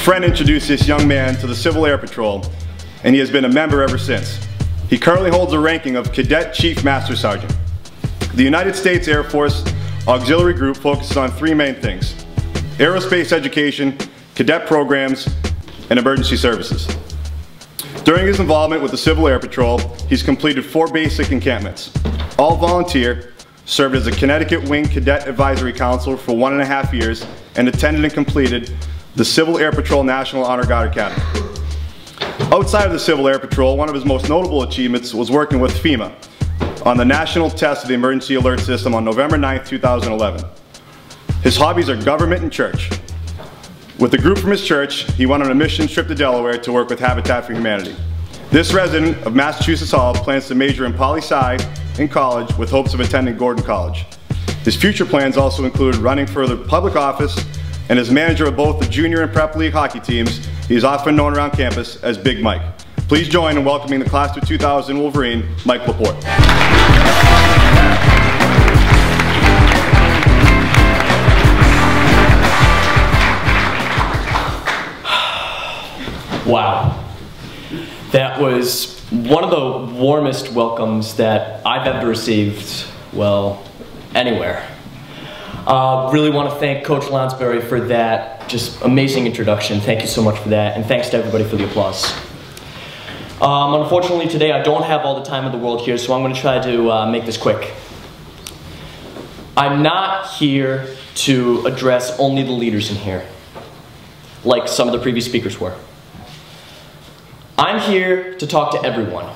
friend introduced this young man to the Civil Air Patrol, and he has been a member ever since. He currently holds the ranking of Cadet Chief Master Sergeant. The United States Air Force Auxiliary Group focuses on three main things: aerospace education, cadet programs, and emergency services. During his involvement with the Civil Air Patrol, he's completed 4 basic encampments. All volunteer, served as a Connecticut Wing Cadet Advisory Counselor for 1.5 years, and attended and completed the Civil Air Patrol National Honor Guard Academy. Outside of the Civil Air Patrol, one of his most notable achievements was working with FEMA on the national test of the Emergency Alert System on November 9, 2011. His hobbies are government and church. With a group from his church, he went on a mission trip to Delaware to work with Habitat for Humanity. This resident of Massachusetts Hall plans to major in poli-sci in college with hopes of attending Gordon College. His future plans also include running for the public office, and as manager of both the junior and prep league hockey teams, he is often known around campus as Big Mike. Please join in welcoming the class of 2000 Wolverine, Michael LaPorte. Wow. That was one of the warmest welcomes that I've ever received, well, anywhere. Really want to thank Coach Lounsbury for that just amazing introduction. Thank you so much for that, and thanks to everybody for the applause. Unfortunately today I don't have all the time in the world here, so I'm going to try to make this quick. I'm not here to address only the leaders in here, like some of the previous speakers were. I'm here to talk to everyone.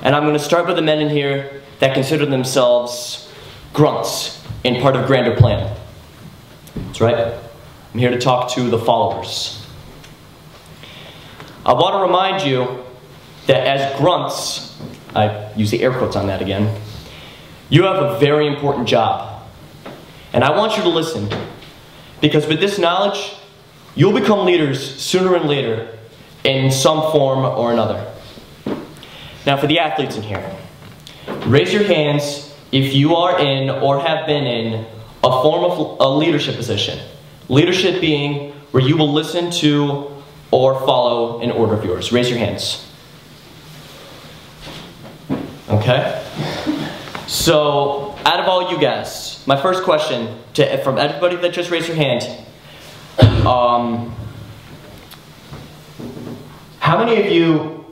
And I'm going to start with the men in here that consider themselves grunts in part of a grander plan. That's right. I'm here to talk to the followers. I want to remind you that as grunts, I use the air quotes on that again, you have a very important job. And I want you to listen, because with this knowledge, you'll become leaders sooner and later in some form or another. Now for the athletes in here, raise your hands if you are in or have been in a form of a leadership position. Leadership being where you will listen to or follow an order of yours. Raise your hands. Okay? So, out of all you guys, my first question from everybody that just raised your hand, how many of you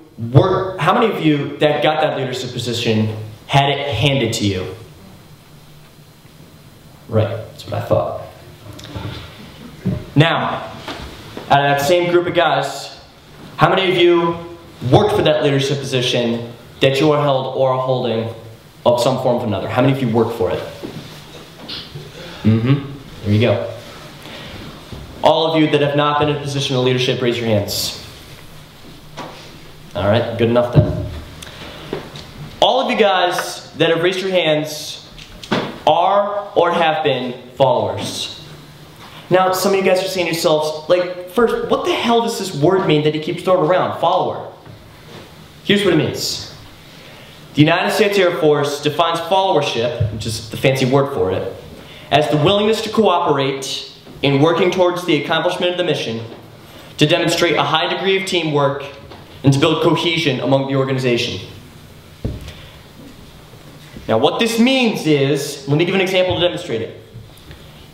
that got that leadership position had it handed to you? Right, that's what I thought. Now, out of that same group of guys, how many of you worked for that leadership position that you are held or are holding of some form or another? How many of you worked for it? There you go. All of you that have not been in a position of leadership, raise your hands. All right, good enough then. All of you guys that have raised your hands are or have been followers. Now, some of you guys are saying to yourselves, like, first, what the hell does this word mean that he keeps throwing around, follower? Here's what it means. The United States Air Force defines followership, which is the fancy word for it, as the willingness to cooperate in working towards the accomplishment of the mission, to demonstrate a high degree of teamwork, and to build cohesion among the organization. Now what this means is, let me give an example to demonstrate it.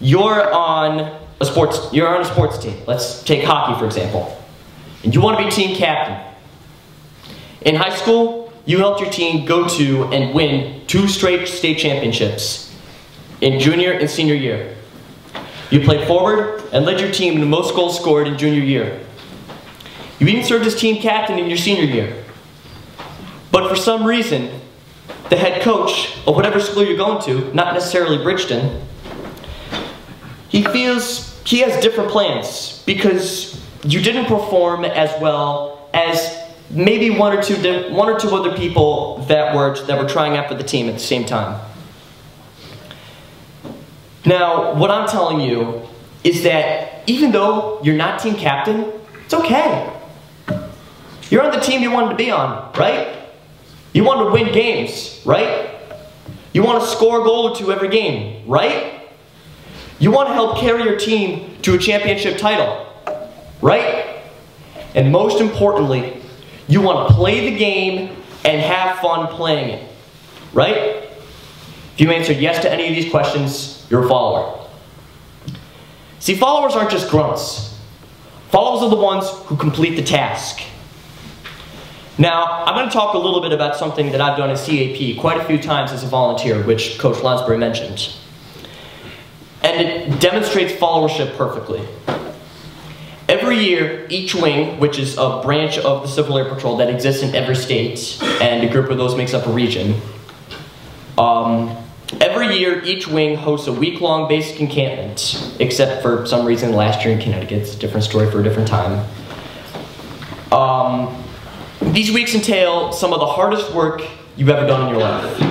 You're on a sports team. Let's take hockey for example. And you want to be team captain. In high school, you helped your team go to and win 2 straight state championships in junior and senior year. You played forward and led your team in the most goals scored in junior year. You even served as team captain in your senior year. But for some reason, the head coach of whatever school you're going to, not necessarily Bridgton, he feels he has different plans because you didn't perform as well as maybe one or two other people that were trying out for the team at the same time. Now, what I'm telling you is that even though you're not team captain, it's okay. You're on the team you wanted to be on, right? You want to win games, right? You want to score a goal or two every game, right? You want to help carry your team to a championship title, right? And most importantly, you want to play the game and have fun playing it, right? If you answered yes to any of these questions, you're a follower. See, followers aren't just grunts. Followers are the ones who complete the task. Now, I'm going to talk a little bit about something that I've done as CAP quite a few times as a volunteer, which Coach Lonsbury mentioned. And it demonstrates followership perfectly. Every year, each wing, which is a branch of the Civil Air Patrol that exists in every state, and a group of those makes up a region, every year, each wing hosts a week-long basic encampment, except for some reason last year in Connecticut. It's a different story for a different time. These weeks entail some of the hardest work you've ever done in your life,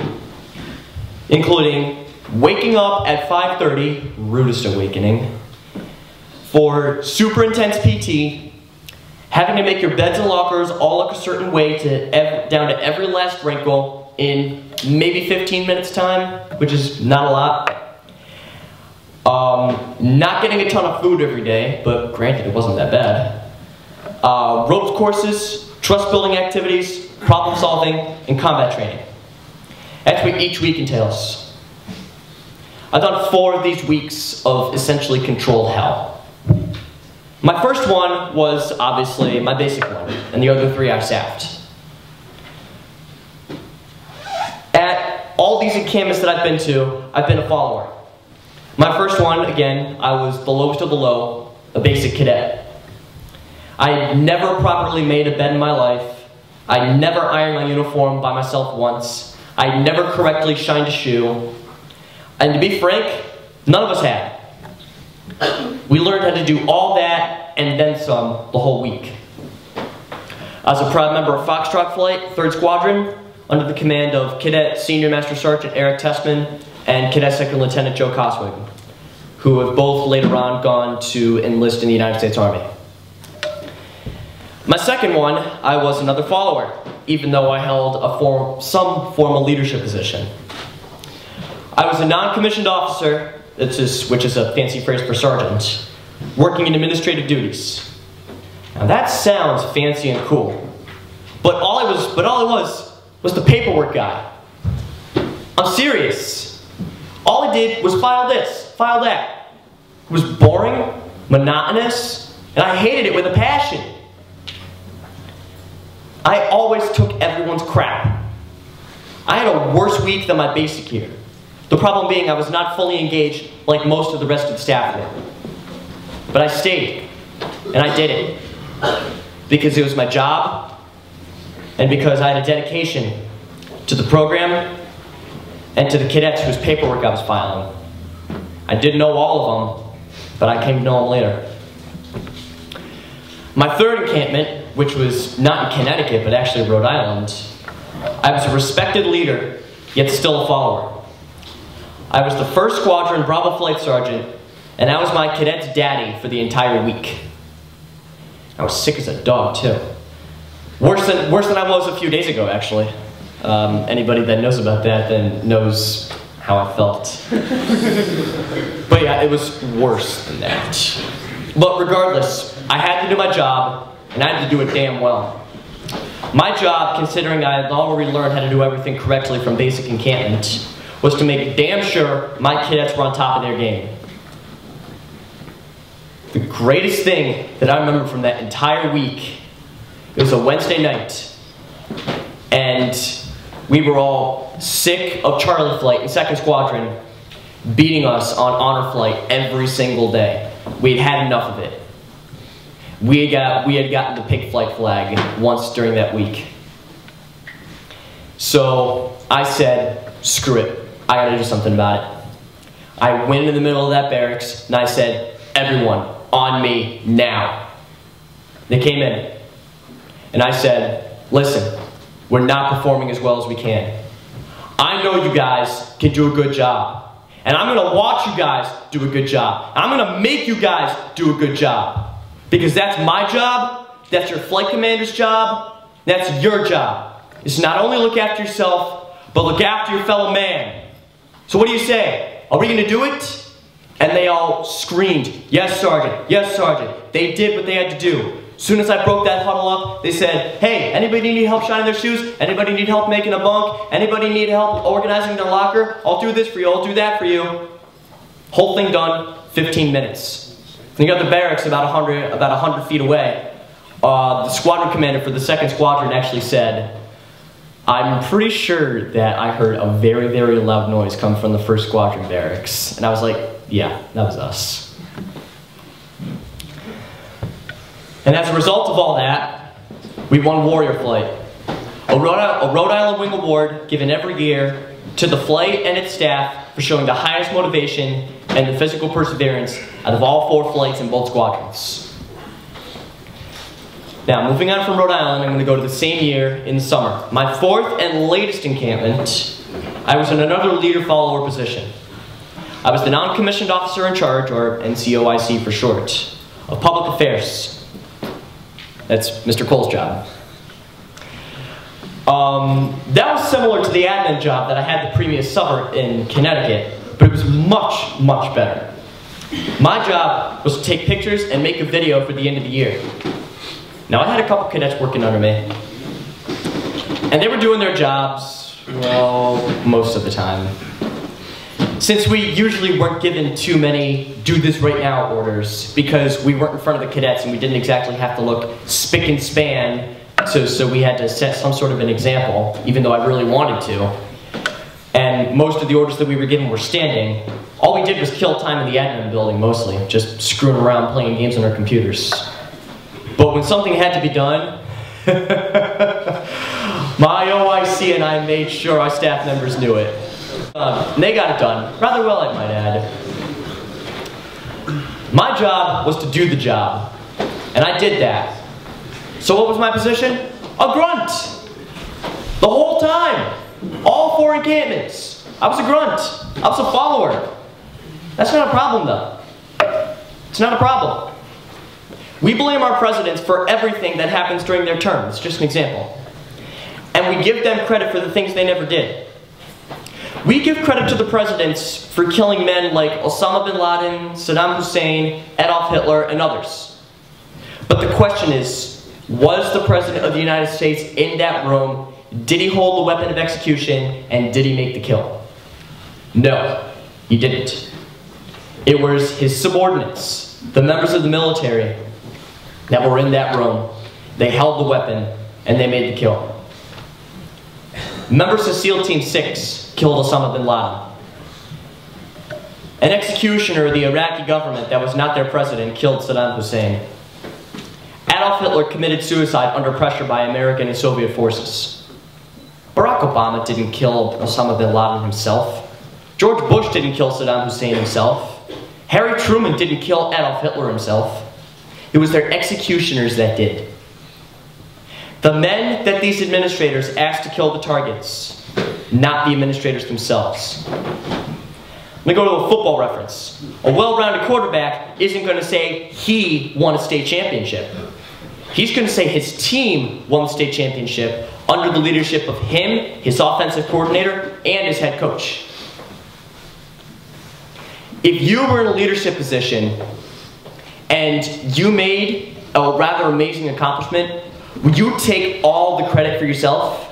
including waking up at 5:30, rudest awakening, for super intense PT, having to make your beds and lockers all look a certain way down to every last wrinkle in maybe 15 minutes time, which is not a lot. Not getting a ton of food every day, but granted it wasn't that bad. Ropes courses, trust building activities, problem solving, and combat training. That's what each week entails. I've done 4 of these weeks of essentially controlled hell. My first one was obviously my basic one, and the other 3 I staffed. At all these encampments that I've been a follower. My first one, again, I was the lowest of the low, a basic cadet. I had never properly made a bed in my life. I never ironed my uniform by myself once. I never correctly shined a shoe. And to be frank, none of us had. We learned how to do all that and then some the whole week. I was a proud member of Foxtrot Flight, 3rd Squadron, under the command of Cadet Senior Master Sergeant Eric Tessman and Cadet Second Lieutenant Joe Coswig, who have both later on gone to enlist in the United States Army. My second one, I was another follower, even though I held some form of leadership position. I was a non-commissioned officer, which is a fancy phrase for sergeant, working in administrative duties. Now that sounds fancy and cool, but all I was the paperwork guy. I'm serious. All I did was file this, file that. It was boring, monotonous, and I hated it with a passion. I always took everyone's crap. I had a worse week than my basic year. The problem being I was not fully engaged like most of the rest of the staff were. But I stayed, and I did it. Because it was my job, and because I had a dedication to the program, and to the cadets whose paperwork I was filing. I didn't know all of them, but I came to know them later. My third encampment, which was not in Connecticut, but actually Rhode Island, I was a respected leader, yet still a follower. I was the 1st Squadron Bravo Flight Sergeant, and I was my cadet's daddy for the entire week. I was sick as a dog, too. Worse than I was a few days ago, actually. Anybody that knows about that then knows how I felt. But yeah, it was worse than that. But regardless, I had to do my job, and I had to do it damn well. My job, considering I had already learned how to do everything correctly from basic encampment, was to make damn sure my cadets were on top of their game. The greatest thing that I remember from that entire week, it was a Wednesday night, and we were all sick of Charlie Flight and 2nd Squadron beating us on Honor Flight every single day. We had had enough of it. We had gotten the pink flight flag once during that week. So I said, screw it. I gotta do something about it. I went in the middle of that barracks and I said, everyone, on me now. They came in and I said, listen, we're not performing as well as we can. I know you guys can do a good job. And I'm gonna watch you guys do a good job. I'm gonna make you guys do a good job. Because that's my job, that's your flight commander's job, that's your job. Is to not only look after yourself, but look after your fellow man. So what do you say? Are we gonna do it? And they all screamed, "Yes, Sergeant, yes, Sergeant." They did what they had to do. As soon as I broke that huddle up, they said, "Hey, anybody need help shining their shoes? Anybody need help making a bunk? Anybody need help organizing their locker? I'll do this for you, I'll do that for you." Whole thing done, 15 minutes. And you got the barracks about 100 feet away. The squadron commander for the 2nd Squadron actually said, "I'm pretty sure that I heard a very, very loud noise come from the 1st Squadron barracks." And I was like, yeah, that was us. And as a result of all that, we won Warrior Flight, a Rhode Island Wing Award given every year to the flight and its staff for showing the highest motivation and the physical perseverance out of all 4 flights in both squadrons. Now, moving on from Rhode Island, I'm going to go to the same year in the summer. My 4th and latest encampment, I was in another leader-follower position. I was the non-commissioned officer in charge, or NCOIC for short, of public affairs. That's Mr. Cole's job. That was similar to the admin job that I had the previous summer in Connecticut, but it was much, much better. My job was to take pictures and make a video for the end of the year. Now, I had a couple cadets working under me, and they were doing their jobs, well, most of the time. Since we usually weren't given too many do this right now orders, because we weren't in front of the cadets and we didn't exactly have to look spick and span, so we had to set some sort of an example, even though I really wanted to. And most of the orders that we were given were standing. All we did was kill time in the admin building, mostly, just screwing around playing games on our computers. But when something had to be done, my OIC and I made sure our staff members knew it. And they got it done, rather well, I might add. My job was to do the job, and I did that. So what was my position? A grunt! The whole time! All 4 encampments. I was a grunt. I was a follower. That's not a problem, though. It's not a problem. We blame our presidents for everything that happens during their term. It's just an example. And we give them credit for the things they never did. We give credit to the presidents for killing men like Osama bin Laden, Saddam Hussein, Adolf Hitler, and others. But the question is, was the President of the United States in that room? Did he hold the weapon of execution? And did he make the kill? No, he didn't. It was his subordinates, the members of the military, that were in that room. They held the weapon, and they made the kill. Members of SEAL Team 6 killed Osama bin Laden. An executioner of the Iraqi government that was not their president killed Saddam Hussein. Adolf Hitler committed suicide under pressure by American and Soviet forces. Barack Obama didn't kill Osama bin Laden himself. George Bush didn't kill Saddam Hussein himself. Harry Truman didn't kill Adolf Hitler himself. It was their executioners that did. The men that these administrators asked to kill the targets, not the administrators themselves. Let me go to a football reference. A well-rounded quarterback isn't going to say he won a state championship. He's going to say his team won the state championship under the leadership of him, his offensive coordinator, and his head coach. If you were in a leadership position and you made a rather amazing accomplishment, would you take all the credit for yourself?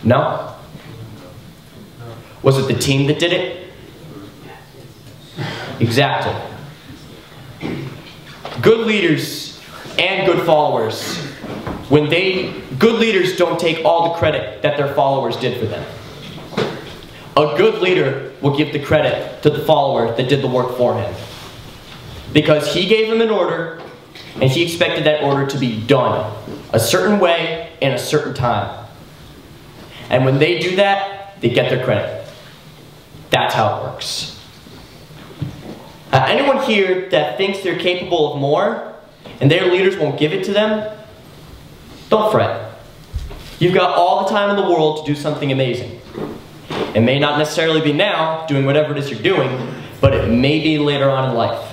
No? Was it the team that did it? Exactly. Good leaders and good followers, good leaders don't take all the credit that their followers did for them. A good leader will give the credit to the follower that did the work for him. Because he gave him an order, and he expected that order to be done a certain way in a certain time. And when they do that, they get their credit. That's how it works. Anyone here that thinks they're capable of more, and their leaders won't give it to them, don't fret. You've got all the time in the world to do something amazing. It may not necessarily be now, doing whatever it is you're doing, but it may be later on in life.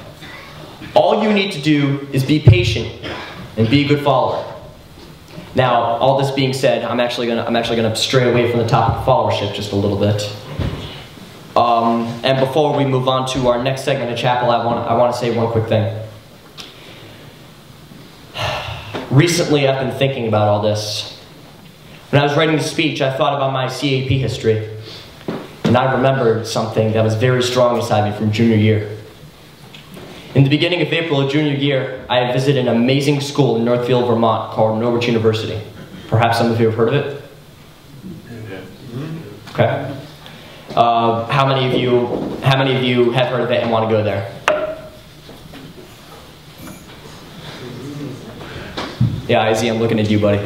All you need to do is be patient and be a good follower. Now, all this being said, I'm actually gonna stray away from the topic of followership just a little bit. And before we move on to our next segment of chapel, I want to say one quick thing. Recently, I've been thinking about all this. When I was writing the speech, I thought about my CAP history. And I remembered something that was very strong inside me from junior year. In the beginning of April of junior year, I had visited an amazing school in Northfield, Vermont called Norwich University. Perhaps some of you have heard of it? Okay. How many of you have heard of it and want to go there? Yeah, Izzy, I'm looking at you, buddy.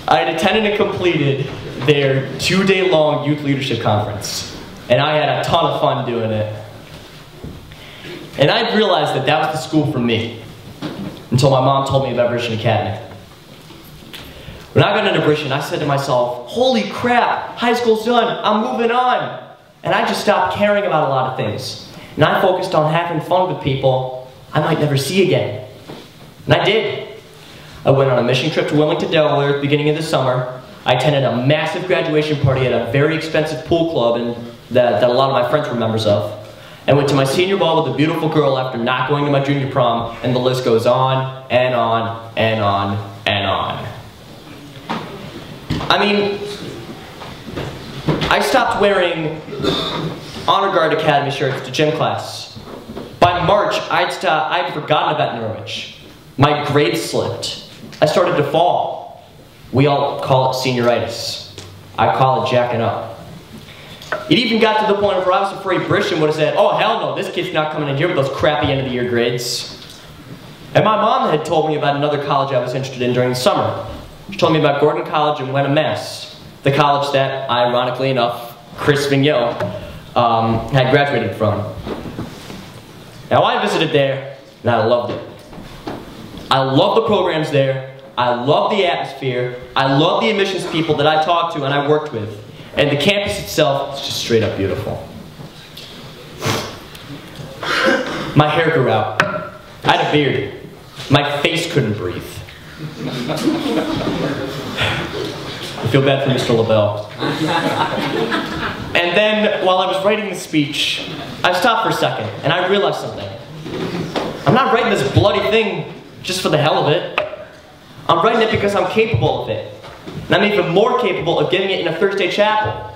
I had attended and completed their 2-day-long youth leadership conference, and I had a ton of fun doing it. And I realized that that was the school for me until my mom told me about Bridgton Academy. When I got into Bridgton, I said to myself, holy crap, high school's done, I'm moving on. And I just stopped caring about a lot of things. And I focused on having fun with people I might never see again. And I did. I went on a mission trip to Wilmington, Delaware at the beginning of the summer. I attended a massive graduation party at a very expensive pool club that a lot of my friends were members of. I went to my senior ball with a beautiful girl after not going to my junior prom, and the list goes on and on and on and on. I mean, I stopped wearing Honor Guard Academy shirts to gym class. By March, I'd forgotten about Norwich. My grades slipped. I started to fall. We all call it senioritis. I call it jacking up. It even got to the point where I was afraid Bridgton would have said, oh hell no, this kid's not coming in here with those crappy end of the year grades. And my mom had told me about another college I was interested in during the summer. She told me about Gordon College in Wenham, Mass. The college that, ironically enough, Chris Vigneault had graduated from. Now I visited there, and I loved it. I love the programs there. I love the atmosphere. I love the admissions people that I talked to and I worked with. And the campus itself is just straight up beautiful. My hair grew out. I had a beard. My face couldn't breathe. I feel bad for Mr. LaBelle. And then, while I was writing the speech, I stopped for a second, and I realized something. I'm not writing this bloody thing just for the hell of it. I'm writing it because I'm capable of it. And I'm even more capable of giving it in a Thursday chapel.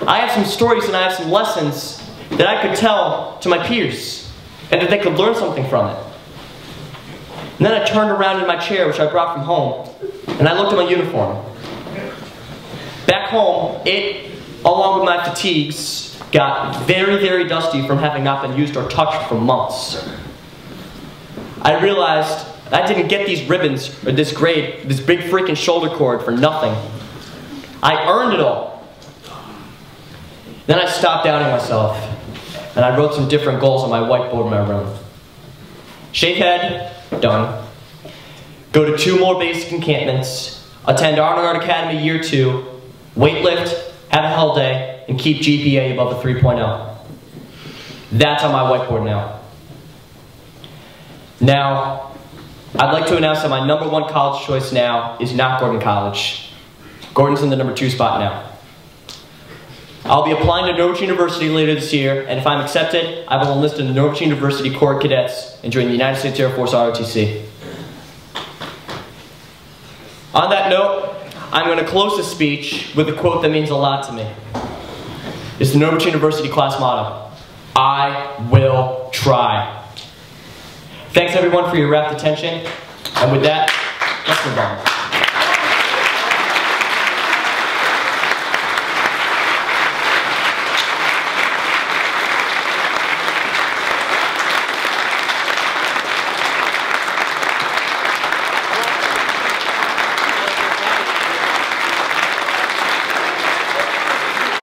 I have some stories and I have some lessons that I could tell to my peers, and that they could learn something from it. And then I turned around in my chair, which I brought from home, and I looked at my uniform. Back home, it, along with my fatigues, got very, very dusty from having not been used or touched for months. I realized I didn't get these ribbons, or this grade, this big freaking shoulder cord for nothing. I earned it all. Then I stopped doubting myself, and I wrote some different goals on my whiteboard in my room. Shave head, done. Go to 2 more basic encampments, attend Honor Guard Academy year 2, weightlift, have a hell day, and keep GPA above a 3.0. That's on my whiteboard now. Now, I'd like to announce that my #1 college choice now is not Gordon College. Gordon's in the #2 spot now. I'll be applying to Norwich University later this year, and if I'm accepted, I will enlist in the Norwich University Corps of Cadets and join the United States Air Force ROTC. On that note, I'm going to close this speech with a quote that means a lot to me. It's the Norwich University class motto: I will try. Thanks everyone for your rapt attention, and with that, let's move on.